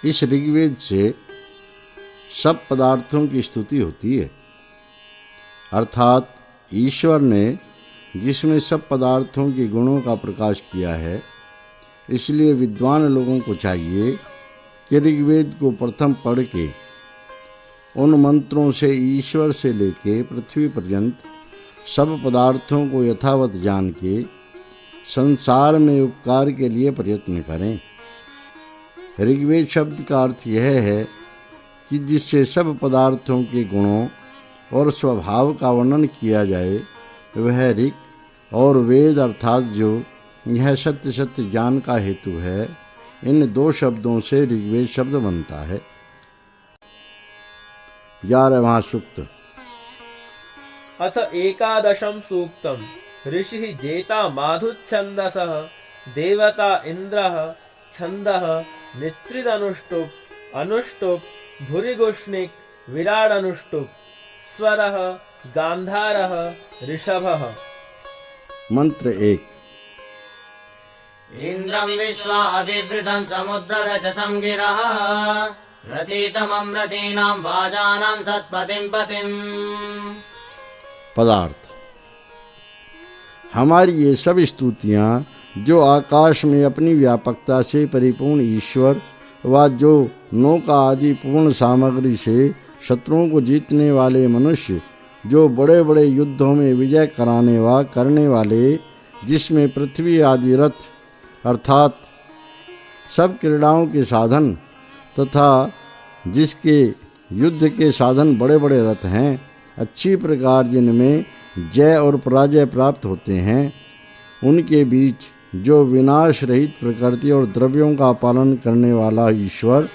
इस ऋग्वेद से सब पदार्थों की स्तुति होती है, अर्थात ईश्वर ने जिसमें सब पदार्थों के गुणों का प्रकाश किया है। इसलिए विद्वान लोगों को चाहिए कि ऋग्वेद को प्रथम पढ़ के उन मंत्रों से ईश्वर से लेके पृथ्वी पर्यंत सब पदार्थों को यथावत जान के संसार में उपकार के लिए प्रयत्न करें। ऋग्वेद शब्द का अर्थ यह है कि जिससे सब पदार्थों के गुणों और स्वभाव का वर्णन किया जाए वह ऋग, और वेद अर्थात जो यह सत्य सत्य ज्ञान का हेतु है। इन दो शब्दों से ऋग्वेद शब्द बनता है। 11वां सूक्त। अथ एकादशं सूक्तम्। ऋषिः जेता माधुच्छन्दसः देवता इन्द्रः छन्दः निच्छृदनुष्टुप् अनुष्टुप् भूरिगुष्णिक् विराडनुष्टुप् स्वरः गान्धारः ऋषभः। मंत्र 1। इंद्रं विश्वा अभिवृतं समुद्रगजसं गिरः रथितमं रथीनां वाजानां सत्पतिं पतिम्। पदार्थ। हमारी ये सब स्तुतियाँ जो आकाश में अपनी व्यापकता से परिपूर्ण ईश्वर व जो नौका आदि पूर्ण सामग्री से शत्रुओं को जीतने वाले मनुष्य, जो बड़े बड़े युद्धों में विजय कराने व करने वाले, जिसमें पृथ्वी आदि रथ अर्थात सब क्रीड़ाओं के साधन तथा जिसके युद्ध के साधन बड़े बड़े रथ हैं, अच्छी प्रकार जिनमें जय और पराजय प्राप्त होते हैं, उनके बीच जो विनाश रहित प्रकृति और द्रव्यों का पालन करने वाला ईश्वर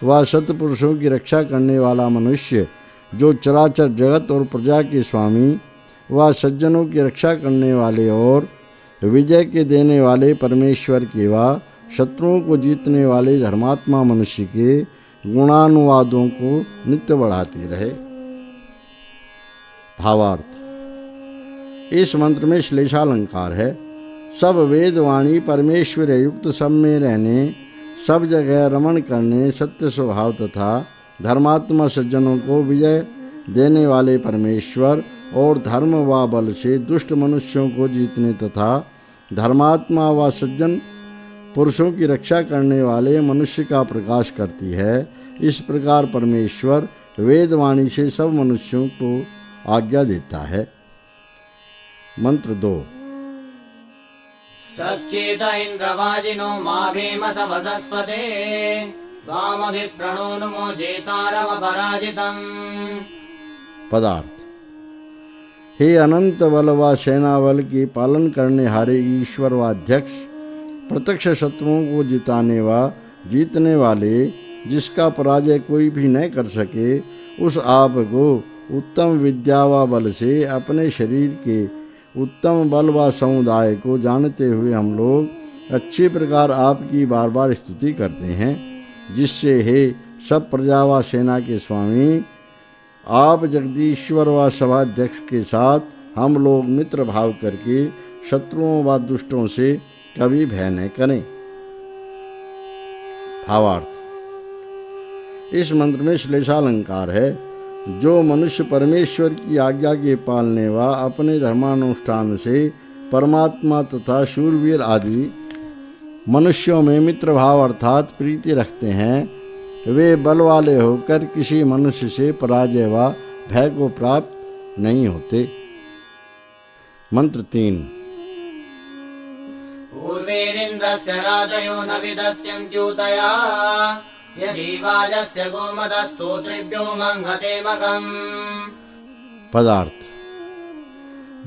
व सत्पुरुषों की रक्षा करने वाला मनुष्य, जो चराचर जगत और प्रजा के स्वामी व सज्जनों की रक्षा करने वाले और विजय के देने वाले परमेश्वर के व शत्रुओं को जीतने वाले धर्मात्मा मनुष्य के गुणानुवादों को नित्य बढ़ाते रहे। भावार्थ। इस मंत्र में श्लेषालंकार है। सब वेदवाणी परमेश्वर युक्त सब में रहने, सब जगह रमण करने, सत्य स्वभाव तथा धर्मात्मा सज्जनों को विजय देने वाले परमेश्वर और धर्म व बल से दुष्ट मनुष्यों को जीतने तथा धर्मात्मा व सज्जन पुरुषों की रक्षा करने वाले मनुष्य का प्रकाश करती है। इस प्रकार परमेश्वर वेदवाणी से सब मनुष्यों को आज्ञा देता है। मंत्र 2। सच्चेत इंद्रवाजिनो मा भीम सवसस्पते त्वामभिप्रणो नुमो जेतारमपराजितम्। पदार्थ। हे अनंत बल व सेना बल के पालन करने हारे ईश्वर व अध्यक्ष, प्रत्यक्ष शत्रुओं को जिताने व जीतने वाले, जिसका पराजय कोई भी न कर सके, उस आप को उत्तम विद्या व बल से अपने शरीर के उत्तम बल व समुदाय को जानते हुए हम लोग अच्छी प्रकार आपकी बार बार स्तुति करते हैं, जिससे हे सब प्रजा व सेना के स्वामी, आप जगदीश्वर व सभाध्यक्ष के साथ हम लोग मित्र भाव करके शत्रुओं व दुष्टों से कभी भय न करें। भावार्थ। इस मंत्र में श्लेषालंकार है। जो मनुष्य परमेश्वर की आज्ञा के पालने व अपने धर्मानुष्ठान से परमात्मा तथा शूरवीर आदि मनुष्यों में मित्र भाव अर्थात प्रीति रखते हैं, वे बल वाले होकर किसी मनुष्य से पराजय व भय को प्राप्त नहीं होते। मंत्र 3। पूर्वेरिन्द्रस्य राजयो न विदस्यन्त्यूतया यदि वाजस्य गोमदस्तोत्रिभ्यो मंघते मगम्। पदार्थ।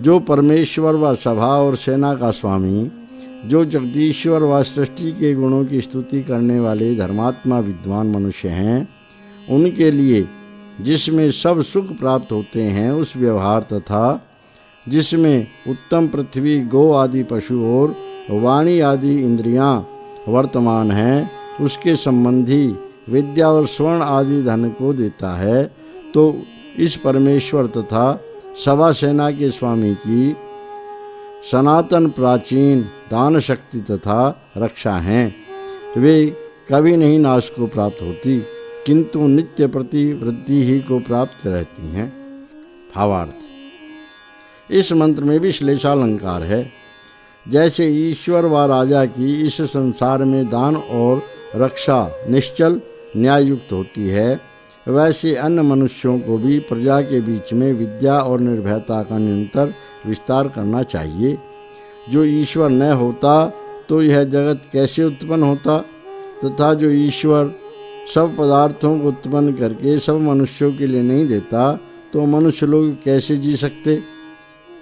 जो परमेश्वर व सभा और सेना का स्वामी, जो जगदीश्वर व सृष्टि के गुणों की स्तुति करने वाले धर्मात्मा विद्वान मनुष्य हैं, उनके लिए जिसमें सब सुख प्राप्त होते हैं उस व्यवहार तथा जिसमें उत्तम पृथ्वी, गो आदि पशु और वाणी आदि इंद्रियां वर्तमान हैं, उसके संबंधी विद्या और स्वर्ण आदि धन को देता है, तो इस परमेश्वर तथा सभा सेना के स्वामी की सनातन प्राचीन दान शक्ति तथा रक्षा हैं। वे कभी नहीं नाश को प्राप्त होती, किंतु नित्य प्रति वृद्धि ही को प्राप्त रहती हैं। भावार्थ, इस मंत्र में भी श्लेषालंकार है। जैसे ईश्वर व राजा की इस संसार में दान और रक्षा निश्चल न्याययुक्त होती है, वैसे अन्य मनुष्यों को भी प्रजा के बीच में विद्या और निर्भयता का निरंतर विस्तार करना चाहिए। जो ईश्वर न होता तो यह जगत कैसे उत्पन्न होता, तथा जो ईश्वर सब पदार्थों को उत्पन्न करके सब मनुष्यों के लिए नहीं देता तो मनुष्य लोग कैसे जी सकते।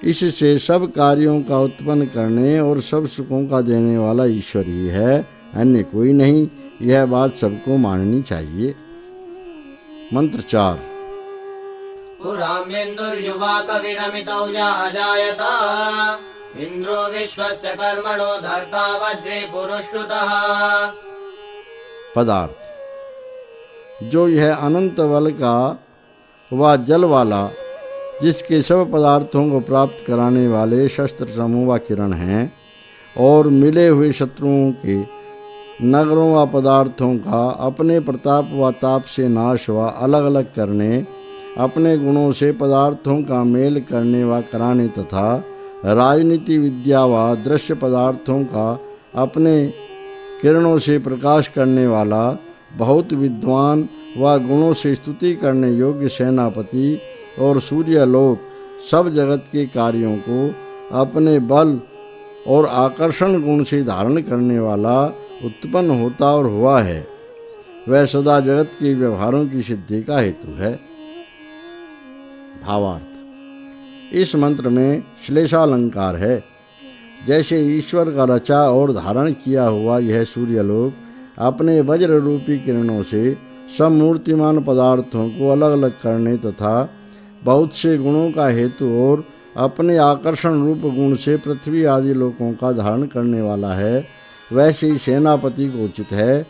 इससे सब कार्यों का उत्पन्न करने और सब सुखों का देने वाला ईश्वर ही है, अन्य कोई नहीं। यह बात सबको माननी चाहिए। मंत्र 4। पुराम्बिन्दुर्युवा कविरमितौ अजायत इन्द्रो विश्वस्य कर्मणो धर्ता वज्रे पुरुषुतः। पदार्थ, जो यह अनंत बल का व जल वाला, जिसके सब पदार्थों को प्राप्त कराने वाले शस्त्र समूह व किरण हैं, और मिले हुए शत्रुओं के नगरों व पदार्थों का अपने प्रताप व ताप से नाश व अलग अलग करने, अपने गुणों से पदार्थों का मेल करने व कराने तथा राजनीति विद्या व दृश्य पदार्थों का अपने किरणों से प्रकाश करने वाला, बहुत विद्वान व गुणों से स्तुति करने योग्य सेनापति और सूर्यलोक सब जगत के कार्यों को अपने बल और आकर्षण गुण से धारण करने वाला उत्पन्न होता और हुआ है, वह सदा जगत के व्यवहारों की सिद्धि का हेतु है। भावार्थ, इस मंत्र में श्लेषालंकार है। जैसे ईश्वर का रचा और धारण किया हुआ यह सूर्यलोक अपने वज्र रूपी किरणों से सब मूर्तिमान पदार्थों को अलग अलग करने तथा बहुत से गुणों का हेतु और अपने आकर्षण रूप गुण से पृथ्वी आदि लोकों का धारण करने वाला है, वैसे ही सेनापति को उचित है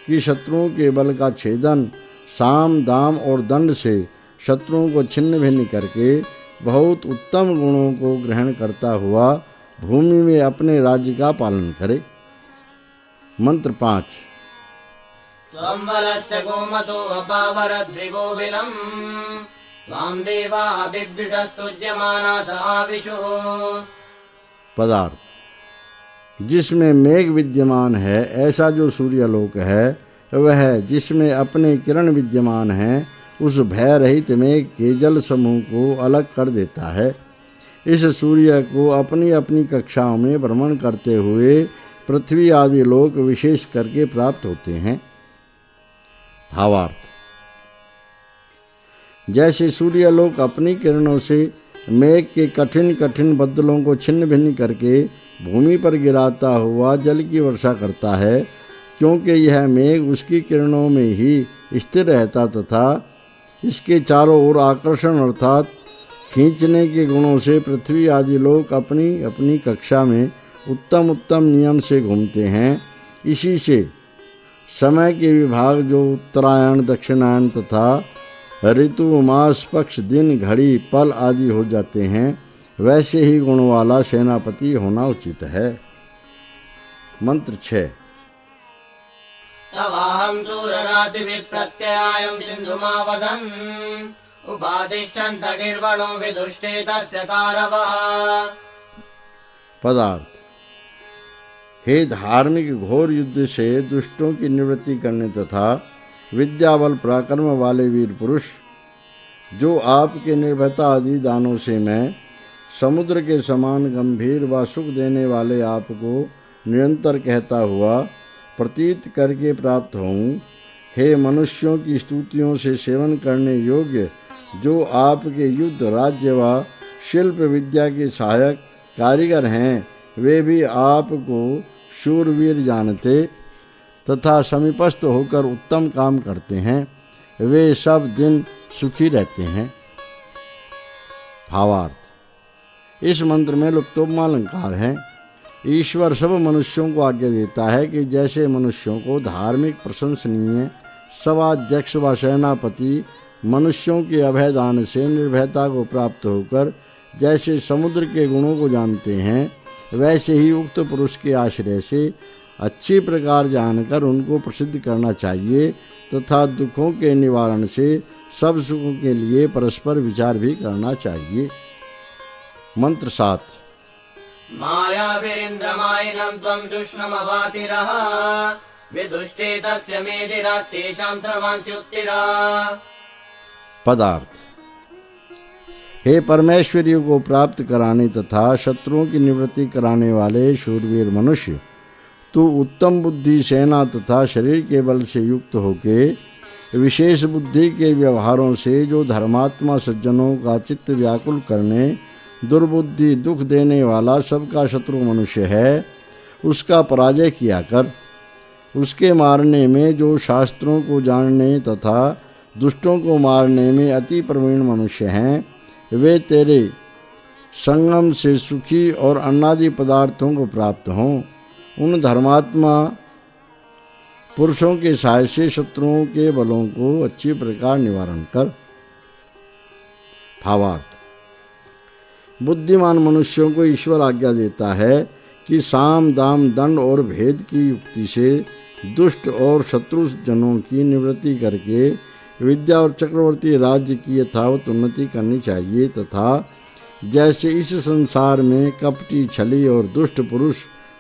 कि शत्रुओं के बल का छेदन, साम दाम और दंड से शत्रुओं को छिन्न भिन्न करके बहुत उत्तम गुणों को ग्रहण करता हुआ भूमि में अपने राज्य का पालन करे। मंत्र 5। संवलस्य गोमतो अपावरद्रिवो बिलम् त्वां देवा बिभ्युषस्तुज्यमाना आविशुः। पदार्थ, जिसमें मेघ विद्यमान है ऐसा जो सूर्यलोक है, वह जिसमें अपने किरण विद्यमान हैं, उस भय रहित मेघ के जल समूह को अलग कर देता है। इस सूर्य को अपनी अपनी कक्षाओं में भ्रमण करते हुए पृथ्वी आदि लोक विशेष करके प्राप्त होते हैं। भावार्थ, जैसे सूर्यलोक अपनी किरणों से मेघ के कठिन कठिन बदलों को छिन्न भिन्न करके भूमि पर गिराता हुआ जल की वर्षा करता है, क्योंकि यह मेघ उसकी किरणों में ही स्थिर रहता तथा इसके चारों ओर आकर्षण अर्थात खींचने के गुणों से पृथ्वी आदि लोग अपनी अपनी कक्षा में उत्तम उत्तम नियम से घूमते हैं। इसी से समय के विभाग जो उत्तरायण, दक्षिणायन तथा ऋतु, मास, पक्ष, दिन, घड़ी, पल आदि हो जाते हैं, वैसे ही गुण वाला सेनापति होना उचित है। मंत्र 6। तवाहं सूररातिभिः प्रत्ययायं सिन्धुमावदन् उपातिष्ठन्त गिर्वणो विदुष्टे तस्य कारवः। पदार्थ, हे धार्मिक घोर युद्ध से दुष्टों की निवृत्ति करने तथा विद्याबल पराक्रम वाले वीर पुरुष, जो आपके निर्भयता आदि दानों से मैं समुद्र के समान गंभीर व सुख देने वाले आपको निरंतर कहता हुआ प्रतीत करके प्राप्त हूँ, हे मनुष्यों की स्तुतियों से सेवन करने योग्य जो आपके युद्ध, राज्य व शिल्प विद्या के सहायक कारीगर हैं, वे भी आपको शूरवीर जानते तथा समीपस्थ होकर उत्तम काम करते हैं, वे सब दिन सुखी रहते हैं। भावार्थ, इस मंत्र में लुप्तोपमालंकार है। ईश्वर सब मनुष्यों को आज्ञा देता है कि जैसे मनुष्यों को धार्मिक, प्रशंसनीय, सभाध्यक्ष व सेनापति मनुष्यों के अभयदान से निर्भयता को प्राप्त होकर जैसे समुद्र के गुणों को जानते हैं, वैसे ही उक्त पुरुष के आश्रय से अच्छी प्रकार जानकर उनको प्रसिद्ध करना चाहिए तथा दुखों के निवारण से सब सुखों के लिए परस्पर विचार भी करना चाहिए। मंत्र 7। मायाभिरिन्द्रमायिनं त्वं शुष्णमवातिरः विदुष्टे तस्य मेधिरास्तेषां स्रवांस्युत्तिरा। पदार्थ। हे परमेश्वरियों को प्राप्त कराने तथा शत्रुओं की निवृत्ति कराने वाले शूरवीर मनुष्य, तू उत्तम बुद्धि, सेना तथा शरीर के बल से युक्त होके विशेष बुद्धि के व्यवहारों से जो धर्मात्मा सज्जनों का चित्त व्याकुल करने, दुर्बुद्धि, दुख देने वाला सबका शत्रु मनुष्य है, उसका पराजय किया कर। उसके मारने में जो शास्त्रों को जानने तथा दुष्टों को मारने में अति प्रवीण मनुष्य हैं, वे तेरे संगम से सुखी और अन्नादि पदार्थों को प्राप्त हों। उन धर्मात्मा पुरुषों के सहाय से शत्रुओं के बलों को अच्छी प्रकार निवारण कर। भावार्थ। बुद्धिमान मनुष्यों को ईश्वर आज्ञा देता है कि साम, दाम, दंड और भेद की युक्ति से दुष्ट और शत्रु जनों की निवृत्ति करके विद्या और चक्रवर्ती राज्य की यथावत उन्नति करनी चाहिए तथा जैसे इस संसार में कपटी, छली और दुष्ट पुरुष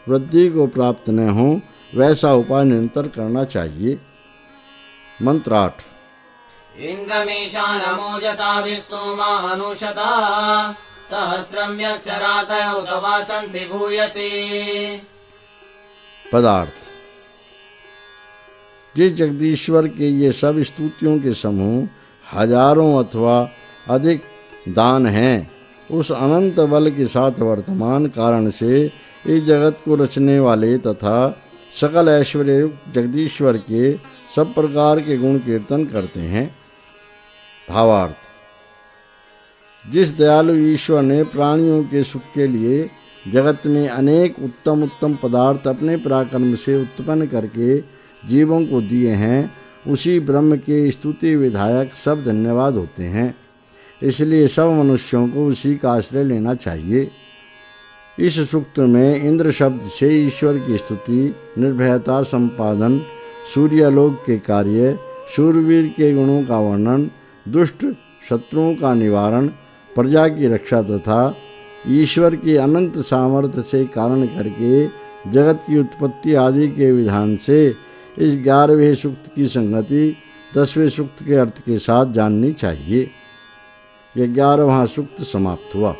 वृद्धि को प्राप्त न हो, वैसा उपाय निरंतर करना चाहिए। मंत्र 8। इन्द्रमीशानमोजसा विस्तोमा अनुशता सहस्रं यस्य रातयो तवासन्ति भूयसी। पदार्थ। जिस जगदीश्वर के ये सब स्तुतियों के समूह हजारों अथवा अधिक दान हैं, उस अनंत बल के साथ वर्तमान कारण से इस जगत को रचने वाले तथा सकल ऐश्वर्ययुक्त जगदीश्वर के सब प्रकार के गुण कीर्तन करते हैं। भावार्थ। जिस दयालु ईश्वर ने प्राणियों के सुख के लिए जगत में अनेक उत्तम उत्तम पदार्थ अपने पराक्रम से उत्पन्न करके जीवों को दिए हैं, उसी ब्रह्म के स्तुति विधायक सब धन्यवाद होते हैं। इसलिए सब मनुष्यों को उसी का आश्रय लेना चाहिए। इस सूक्त में इंद्र शब्द से ईश्वर की स्तुति, निर्भयता संपादन, सूर्यलोक के कार्य, शूरवीर के गुणों का वर्णन, दुष्ट शत्रुओं का निवारण, प्रजा की रक्षा तथा ईश्वर की अनंत सामर्थ्य से कारण करके जगत की उत्पत्ति आदि के विधान से इस 11वें सूक्त की संगति 10वें सूक्त के अर्थ के साथ जाननी चाहिए। यह 11वां सूक्त समाप्त हुआ।